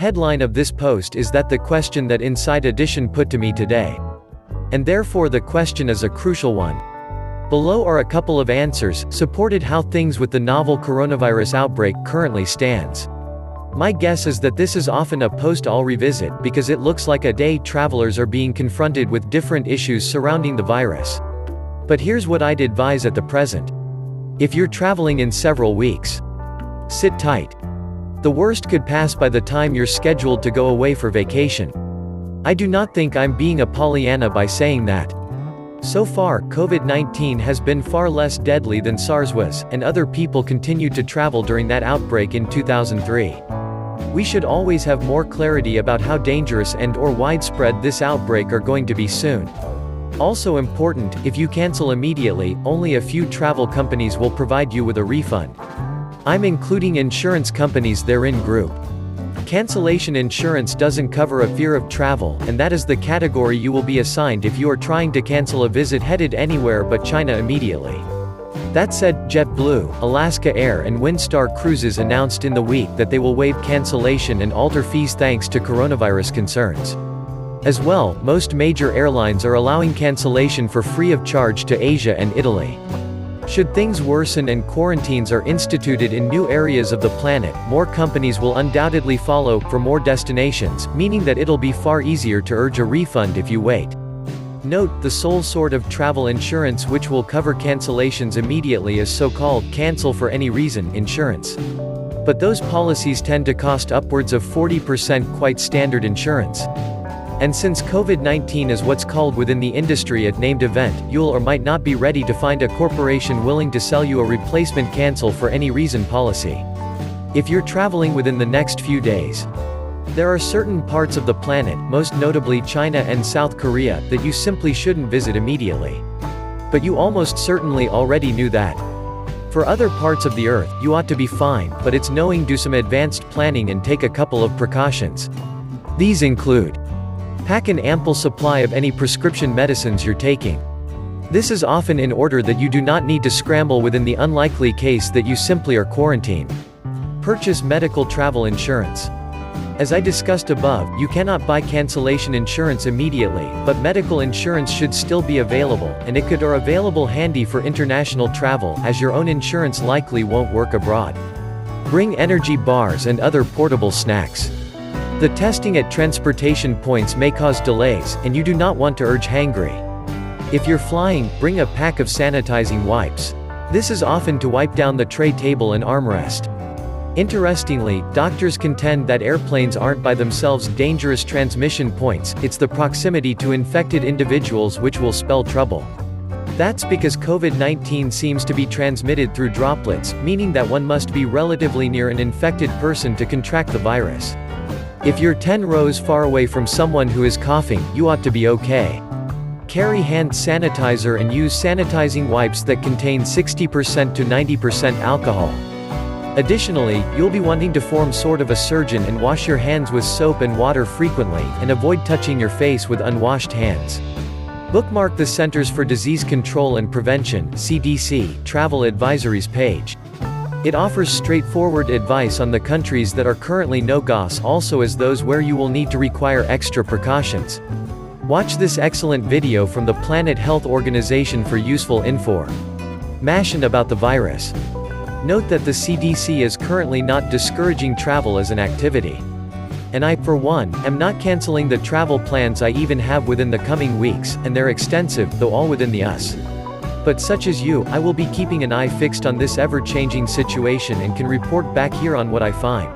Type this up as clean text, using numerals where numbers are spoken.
headline of this post is that the question that Inside Edition put to me today. And therefore the question is a crucial one. Below are a couple of answers, supported how things with the novel coronavirus outbreak currently stands. My guess is that this is often a post I'll revisit because it looks like a day travelers are being confronted with different issues surrounding the virus. But here's what I'd advise at the present. If you're traveling in several weeks, sit tight. The worst could pass by the time you're scheduled to go away for vacation. I do not think I'm being a Pollyanna by saying that. So far, COVID-19 has been far less deadly than SARS was, and other people continued to travel during that outbreak in 2003. We should always have more clarity about how dangerous and/or widespread this outbreak are going to be soon. Also important, if you cancel immediately, only a few travel companies will provide you with a refund. I'm including insurance companies therein group. Cancellation insurance doesn't cover a fear of travel, and that is the category you will be assigned if you are trying to cancel a visit headed anywhere but China immediately. That said, JetBlue, Alaska Air and Windstar Cruises announced in the week that they will waive cancellation and alter fees thanks to coronavirus concerns. As well, most major airlines are allowing cancellation for free of charge to Asia and Italy. Should things worsen and quarantines are instituted in new areas of the planet, more companies will undoubtedly follow, for more destinations, meaning that it'll be far easier to urge a refund if you wait. Note, the sole sort of travel insurance which will cover cancellations immediately is so-called cancel for any reason insurance. But those policies tend to cost upwards of 40% quite standard insurance. And since COVID-19 is what's called within the industry a named event, you'll or might not be ready to find a corporation willing to sell you a replacement cancel for any reason policy. If you're traveling within the next few days, there are certain parts of the planet, most notably China and South Korea, that you simply shouldn't visit immediately. But you almost certainly already knew that. For other parts of the earth, you ought to be fine, but it's knowing do some advanced planning and take a couple of precautions. These include: pack an ample supply of any prescription medicines you're taking. This is often in order that you do not need to scramble within the unlikely case that you simply are quarantined. Purchase medical travel insurance. As I discussed above, you cannot buy cancellation insurance immediately, but medical insurance should still be available, and it could or available handy for international travel, as your own insurance likely won't work abroad. Bring energy bars and other portable snacks. The testing at transportation points may cause delays, and you do not want to urge hangry. If you're flying, bring a pack of sanitizing wipes. This is often to wipe down the tray table and armrest. Interestingly, doctors contend that airplanes aren't by themselves dangerous transmission points, it's the proximity to infected individuals which will spell trouble. That's because COVID-19 seems to be transmitted through droplets, meaning that one must be relatively near an infected person to contract the virus. If you're 10 rows far away from someone who is coughing, you ought to be okay. Carry hand sanitizer and use sanitizing wipes that contain 60% to 90% alcohol. Additionally, you'll be wanting to form sort of a surgeon and wash your hands with soap and water frequently, and avoid touching your face with unwashed hands. Bookmark the Centers for Disease Control and Prevention (CDC) travel advisories page. It offers straightforward advice on the countries that are currently no-GOS, also as those where you will need to require extra precautions. Watch this excellent video from the Planet Health Organization for useful information about the virus. Note that the CDC is currently not discouraging travel as an activity. And I, for one, am not canceling the travel plans I even have within the coming weeks, and they're extensive, though all within the US. But such as you, I will be keeping an eye fixed on this ever-changing situation and can report back here on what I find.